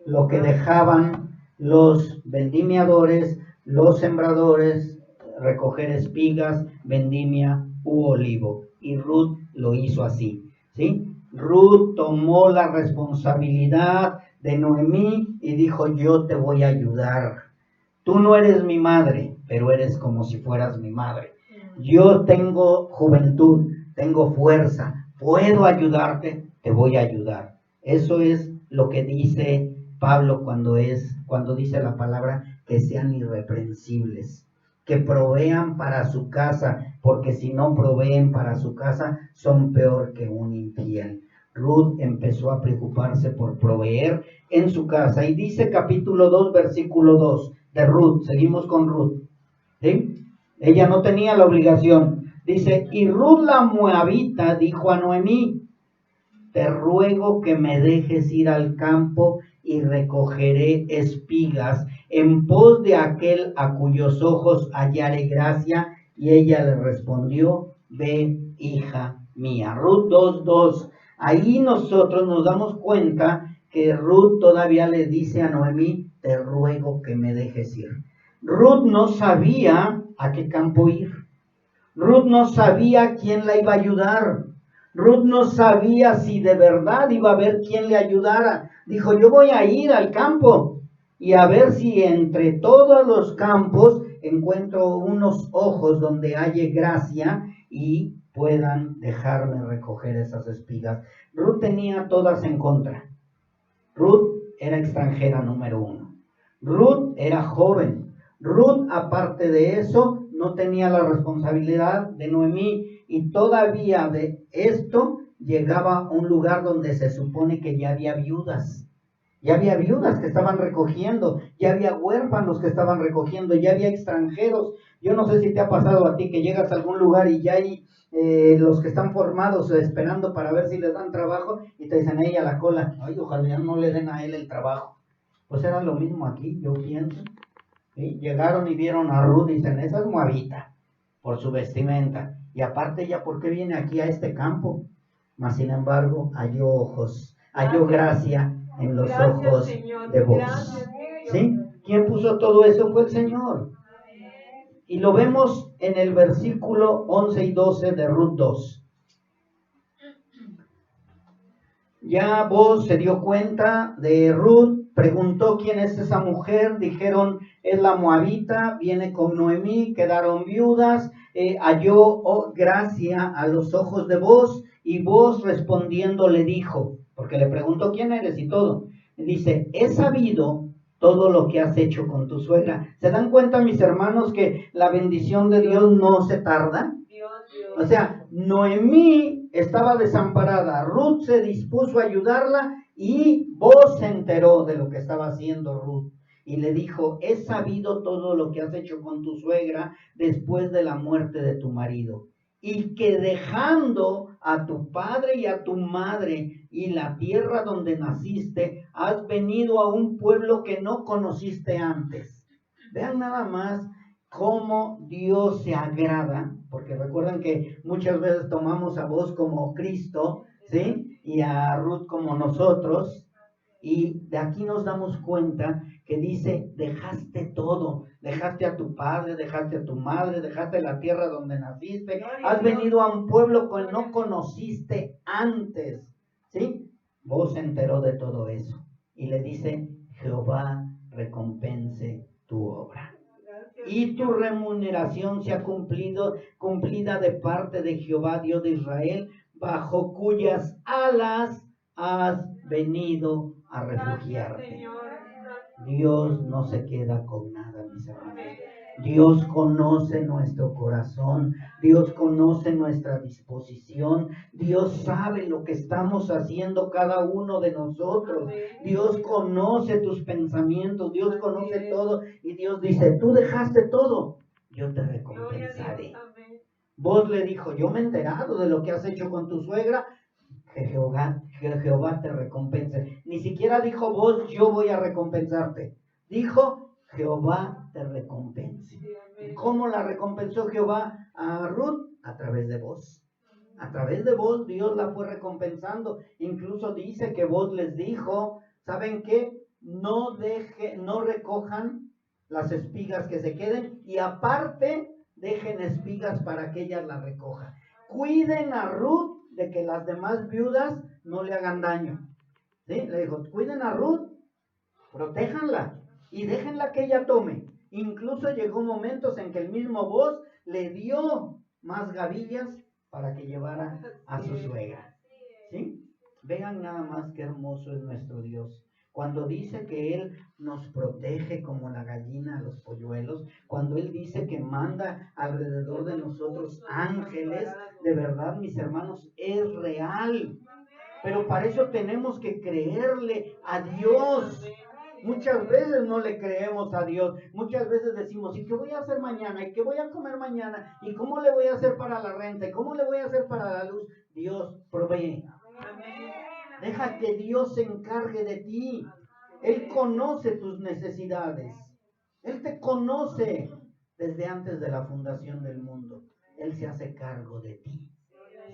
lo que dejaban los vendimiadores, los sembradores, recoger espigas, vendimia u olivo. Y Ruth lo hizo así, ¿sí? Ruth tomó la responsabilidad de Noemí y dijo: yo te voy a ayudar. Tú no eres mi madre, pero eres como si fueras mi madre. Yo tengo juventud, tengo fuerza, puedo ayudarte, te voy a ayudar. Eso es lo que dice Pablo cuando dice la palabra que sean irreprensibles, que provean para su casa, porque si no proveen para su casa, son peor que un infiel. Ruth empezó a preocuparse por proveer en su casa. Y dice capítulo 2, versículo 2 de Ruth. Seguimos con Ruth, ¿sí? Ella no tenía la obligación. Dice: y Ruth la moabita dijo a Noemí: te ruego que me dejes ir al campo y recogeré espigas en pos de aquel a cuyos ojos hallare gracia. Y ella le respondió: ve, hija mía. Ruth 2:2. Ahí nosotros nos damos cuenta que Ruth todavía le dice a Noemí: te ruego que me dejes ir. Ruth no sabía a qué campo ir. Ruth no sabía quién la iba a ayudar. Ruth no sabía si de verdad iba a haber quien le ayudara. Dijo: yo voy a ir al campo y a ver si entre todos los campos encuentro unos ojos donde haya gracia y puedan dejarme recoger esas espigas. Ruth tenía todas en contra. Ruth era extranjera número 1. Ruth era joven. Ruth, aparte de eso, no tenía la responsabilidad de Noemí, y todavía de esto llegaba a un lugar donde se supone que ya había viudas. Ya había viudas que estaban recogiendo, ya había huérfanos que estaban recogiendo, ya había extranjeros. Yo no sé si te ha pasado a ti que llegas a algún lugar y ya hay los que están formados esperando para ver si les dan trabajo, y te dicen: ella a la cola, ay, ojalá ya no le den a él el trabajo. Pues era lo mismo aquí, yo pienso. ¿Sí? Llegaron y vieron a Ruth y dicen: esa es moabita, por su vestimenta. Y aparte, ella, ¿por qué viene aquí a este campo? Mas sin embargo, halló ojos, halló gracia en los ojos de vos. ¿Sí? ¿Quién puso todo eso? Fue el Señor. Y lo vemos en el versículo 11 y 12 de Ruth 2. Ya Boaz se dio cuenta de Ruth, preguntó: ¿quién es esa mujer? Dijeron: es la moabita, viene con Noemí, quedaron viudas. Halló gracia a los ojos de Boaz, y Boaz respondiendo le dijo, porque le preguntó: ¿quién eres? Y todo. Dice: he sabido todo lo que has hecho con tu suegra. ¿Se dan cuenta, mis hermanos, que la bendición de Dios no se tarda? O sea, Noemí estaba desamparada, Ruth se dispuso a ayudarla, y Boaz se enteró de lo que estaba haciendo Ruth y le dijo: he sabido todo lo que has hecho con tu suegra después de la muerte de tu marido, y que dejando a tu padre y a tu madre y la tierra donde naciste, has venido a un pueblo que no conociste antes. Vean nada más cómo Dios se agrada, porque recuerden que muchas veces tomamos a Boaz como Cristo, ¿sí? Y a Ruth como nosotros. Y de aquí nos damos cuenta que dice: dejaste todo, dejaste a tu padre, dejaste a tu madre, dejaste la tierra donde naciste, has venido a un pueblo que no conociste antes, ¿sí? Vos se enteró de todo eso y le dice: Jehová recompense tu obra y tu remuneración sea cumplida de parte de Jehová Dios de Israel, bajo cuyas alas has venido a refugiarte. Dios no se queda con nada, mis hermanos. Dios conoce nuestro corazón, Dios conoce nuestra disposición, Dios sabe lo que estamos haciendo cada uno de nosotros, Dios conoce tus pensamientos, Dios conoce todo y Dios dice, tú dejaste todo, yo te recompensaré. Vos le dijo, yo me he enterado de lo que has hecho con tu suegra, que Jehová te recompense. Ni siquiera dijo vos, yo voy a recompensarte. Dijo, Jehová te recompense. ¿Y cómo la recompensó Jehová a Ruth? A través de vos. A través de vos Dios la fue recompensando. Incluso dice que vos les dijo, ¿saben qué? No recojan las espigas que se queden y aparte dejen espigas para que ellas las recojan. Cuiden a Ruth de que las demás viudas no le hagan daño. ¿Sí? Le dijo, cuiden a Ruth, protéjanla y déjenla que ella tome. Incluso llegó momentos en que el mismo Boaz le dio más gavillas para que llevara a su suegra. ¿Sí? Vean nada más qué hermoso es nuestro Dios. Cuando dice que Él nos protege como la gallina a los polluelos, cuando Él dice que manda alrededor de nosotros ángeles, de verdad, mis hermanos, es real. Pero para eso tenemos que creerle a Dios. Muchas veces no le creemos a Dios. Muchas veces decimos, ¿y qué voy a hacer mañana? ¿Y qué voy a comer mañana? ¿Y cómo le voy a hacer para la renta? ¿Y cómo le voy a hacer para la luz? Dios provee. Deja que Dios se encargue de ti. Él conoce tus necesidades. Él te conoce desde antes de la fundación del mundo. Él se hace cargo de ti.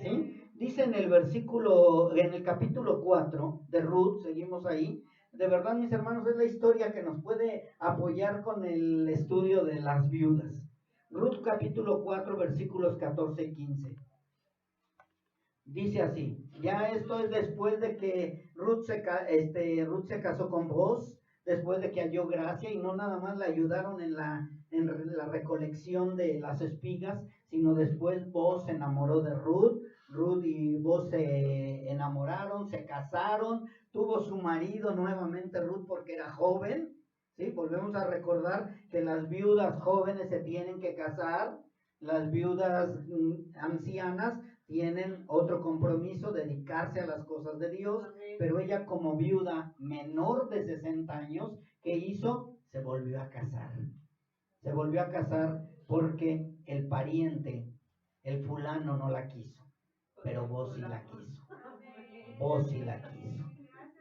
¿Sí? Dice en el capítulo 4 de Ruth, seguimos ahí. De verdad, mis hermanos, es la historia que nos puede apoyar con el estudio de las viudas. Ruth capítulo 4, versículos 14 y 15. Dice así, ya esto es después de que Ruth se casó con Boaz, después de que halló gracia y no nada más la ayudaron en la recolección de las espigas, sino después Boaz se enamoró de Ruth, Ruth y Boaz se enamoraron, se casaron, tuvo su marido nuevamente Ruth porque era joven, ¿sí? Volvemos a recordar que las viudas jóvenes se tienen que casar, las viudas ancianas tienen otro compromiso, dedicarse a las cosas de Dios, pero ella como viuda menor de 60 años, ¿qué hizo? Se volvió a casar. Se volvió a casar porque el pariente, el fulano no la quiso, pero vos sí la quiso. Vos sí la quiso.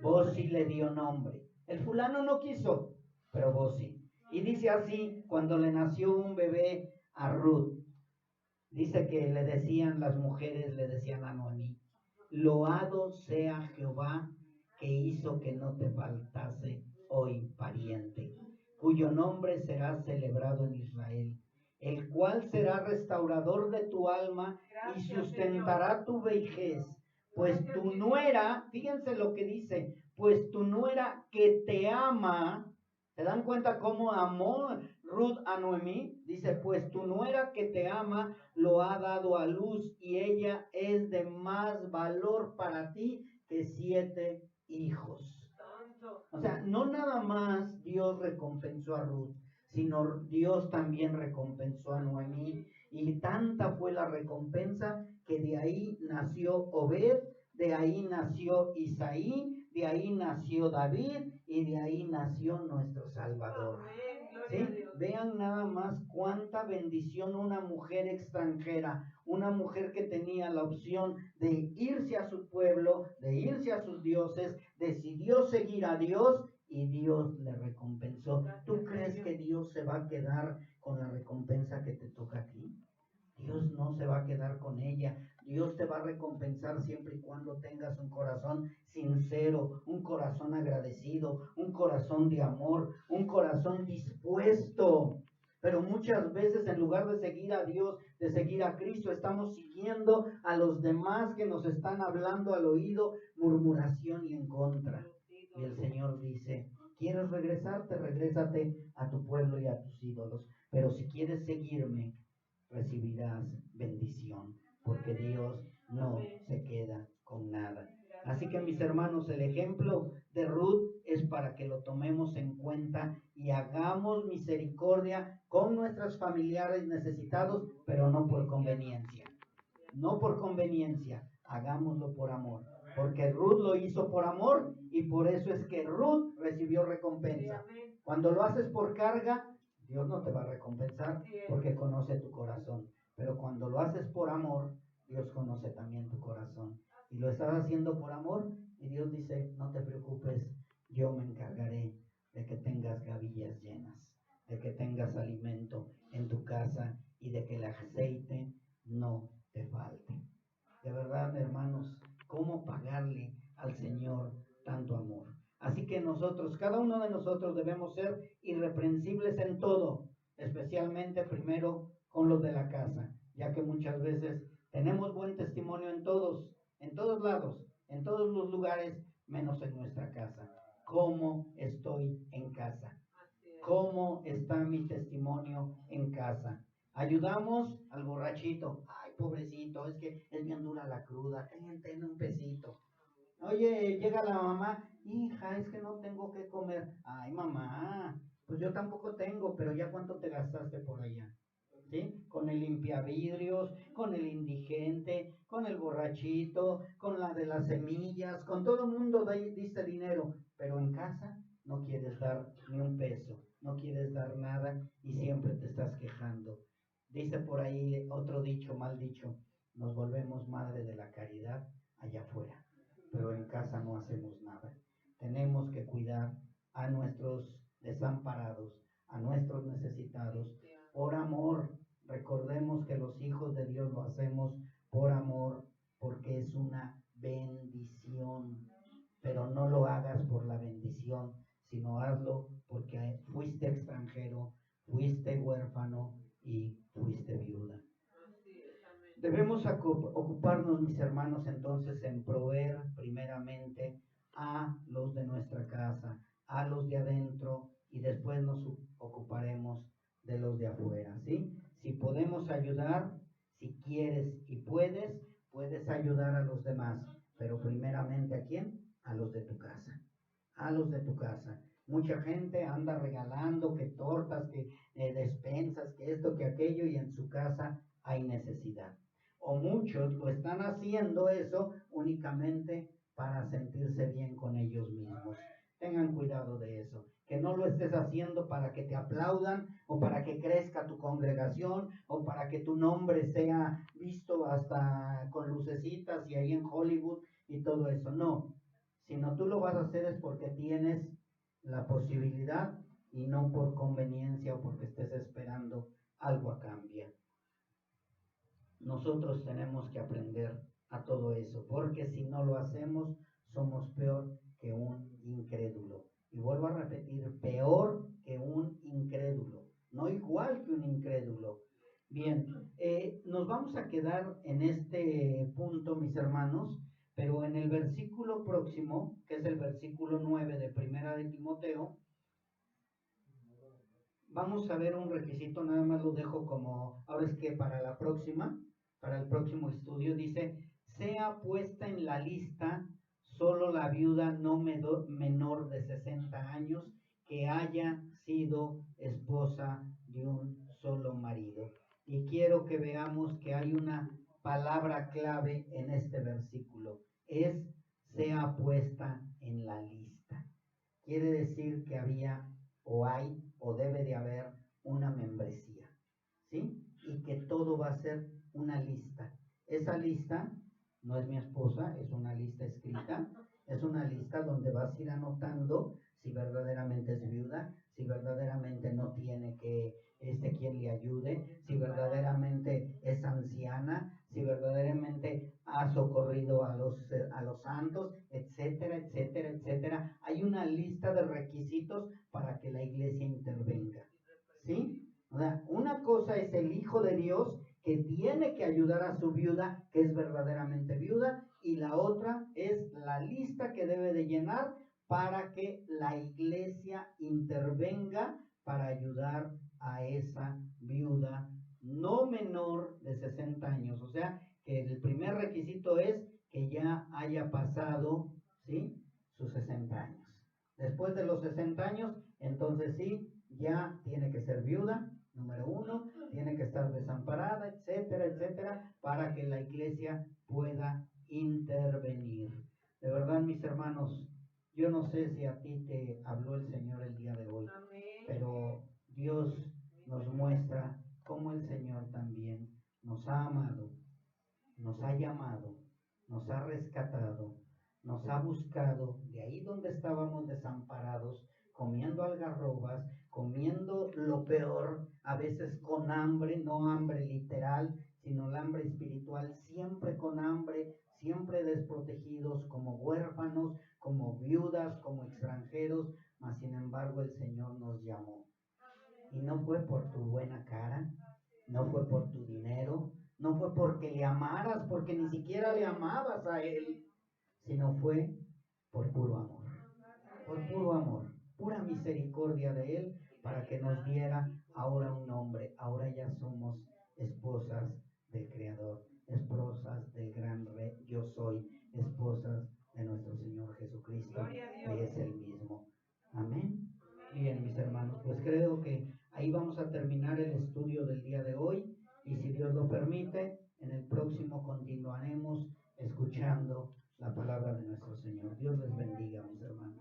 Vos sí le dio nombre. El fulano no quiso, pero vos sí. Y dice así, cuando le nació un bebé a Ruth, dice que las mujeres le decían a Noemí, loado sea Jehová que hizo que no te faltase hoy pariente, cuyo nombre será celebrado en Israel, el cual será restaurador de tu alma y sustentará tu vejez, pues tu nuera, fíjense lo que dice, pues tu nuera que te ama, ¿se dan cuenta cómo amó Ruth a Noemí? Dice, pues tu nuera que te ama lo ha dado a luz y ella es de más valor para ti que 7 hijos. O sea, no nada más Dios recompensó a Ruth, sino Dios también recompensó a Noemí. Y tanta fue la recompensa que de ahí nació Obed, de ahí nació Isaí, de ahí nació David y de ahí nació nuestro Salvador. ¿Sí? Vean nada más cuánta bendición una mujer extranjera, una mujer que tenía la opción de irse a su pueblo, de irse a sus dioses, decidió seguir a Dios y Dios le recompensó. ¿Tú crees que Dios se va a quedar con la recompensa que te toca a ti? Dios no se va a quedar con ella. Dios te va a recompensar siempre y cuando tengas un corazón sincero, un corazón agradecido, un corazón de amor, un corazón dispuesto. Pero muchas veces en lugar de seguir a Dios, de seguir a Cristo, estamos siguiendo a los demás que nos están hablando al oído, murmuración y en contra. Y el Señor dice, ¿quieres regresarte? Regrésate a tu pueblo y a tus ídolos. Pero si quieres seguirme, recibirás bendición, porque Dios no se queda con nada. Así que mis hermanos, el ejemplo de Ruth es para que lo tomemos en cuenta y hagamos misericordia con nuestros familiares necesitados, pero no por conveniencia. No por conveniencia, hagámoslo por amor. Porque Ruth lo hizo por amor y por eso es que Ruth recibió recompensa. Cuando lo haces por carga, Dios no te va a recompensar porque conoce tu corazón. Pero cuando lo haces por amor, Dios conoce también tu corazón. Y lo estás haciendo por amor y Dios dice, no te preocupes, yo me encargaré de que tengas gavillas llenas, de que tengas alimento en tu casa y de que el aceite no te falte. De verdad, hermanos, ¿cómo pagarle al Señor tanto amor? Así que nosotros, cada uno de nosotros debemos ser irreprensibles en todo, especialmente primero con los de la casa, ya que muchas veces tenemos buen testimonio en todos lados, en todos los lugares, menos en nuestra casa. ¿Cómo estoy en casa? ¿Cómo está mi testimonio en casa? Ayudamos al borrachito. Ay, pobrecito, es que es bien dura la cruda. Ten un pesito. Oye, llega la mamá. Hija, es que no tengo que comer. Ay, mamá, pues yo tampoco tengo, pero ya cuánto te gastaste por allá. ¿Sí? Con el limpiavidrios, con el indigente, con el borrachito, con la de las semillas, con todo el mundo diste dinero, pero en casa no quieres dar ni un peso, no quieres dar nada y siempre te estás quejando. Dice por ahí otro dicho, mal dicho, nos volvemos madre de la caridad allá afuera, pero en casa no hacemos nada. Tenemos que cuidar a nuestros desamparados, a nuestros necesitados, por amor. Recordemos que los hijos de Dios lo hacemos por amor, porque es una bendición. Pero no lo hagas por la bendición, sino hazlo porque fuiste extranjero, fuiste huérfano y fuiste viuda. Debemos ocuparnos, mis hermanos, entonces en proveer primeramente a los de nuestra casa, a los de adentro, y después nos ocuparemos de los de afuera, ¿sí? Si podemos ayudar, si quieres y puedes ayudar a los demás, pero primeramente ¿a quién? A los de tu casa, a los de tu casa. Mucha gente anda regalando que tortas, que despensas, que esto, que aquello, y en su casa hay necesidad. O muchos lo están haciendo eso únicamente para sentirse bien con ellos mismos. Tengan cuidado de eso, que no lo estés haciendo para que te aplaudan o para que crezca tu congregación o para que tu nombre sea visto hasta con lucecitas y ahí en Hollywood y todo eso. No, sino tú lo vas a hacer es porque tienes la posibilidad y no por conveniencia o porque estés esperando algo a cambio. Nosotros tenemos que aprender a todo eso, porque si no lo hacemos, somos peor que un incrédulo. Y vuelvo a repetir, peor que un incrédulo, no igual que un incrédulo. Bien, nos vamos a quedar en este punto, mis hermanos, pero en el versículo próximo, que es el versículo 9 de Primera de Timoteo, vamos a ver un requisito, nada más lo dejo como, ahora es que para el próximo estudio, dice, sea puesta en la lista solo la viuda no menor de 60 años que haya sido esposa de un solo marido. Y quiero que veamos que hay una palabra clave en este versículo, es sea puesta en la lista. Quiere decir que había o hay o debe de haber una membresía, ¿sí? Y que todo va a ser una lista. Esa lista no es mi esposa, es una lista escrita, es una lista donde vas a ir anotando si verdaderamente es viuda, si verdaderamente no tiene quien le ayude, si verdaderamente es anciana, si verdaderamente ha socorrido a los santos, etcétera, etcétera, etcétera. Hay una lista de requisitos para que la iglesia intervenga, ¿sí? O sea, una cosa es el Hijo de Dios que tiene que ayudar a su viuda, que es verdaderamente viuda, y la otra es la lista que debe de llenar para que la iglesia intervenga para ayudar a esa viuda no menor de 60 años. O sea, que el primer requisito es que ya haya pasado, ¿sí?, sus 60 años. Después de los 60 años, entonces sí, ya tiene que ser viuda, número 1, tiene que estar desamparada, etcétera, etcétera, para que la iglesia pueda intervenir. De verdad, mis hermanos, yo no sé si a ti te habló el Señor el día de hoy, pero Dios nos muestra cómo el Señor también nos ha amado, nos ha llamado, nos ha rescatado, nos ha buscado de ahí donde estábamos desamparados, comiendo algarrobas, comiendo lo peor, a veces con hambre, no hambre literal, sino el hambre espiritual, siempre con hambre, siempre desprotegidos, como huérfanos, como viudas, como extranjeros, mas sin embargo el Señor nos llamó. Y no fue por tu buena cara, no fue por tu dinero, no fue porque le amaras, porque ni siquiera le amabas a Él, sino fue por puro amor, pura misericordia de Él, para que nos diera ahora un nombre. Ahora ya somos esposas del Creador, esposas del gran Rey, yo soy, esposas de nuestro Señor Jesucristo, que es el mismo. Amén. Bien, mis hermanos, pues creo que ahí vamos a terminar el estudio del día de hoy, y si Dios lo permite, en el próximo continuaremos escuchando la palabra de nuestro Señor. Dios les bendiga, mis hermanos.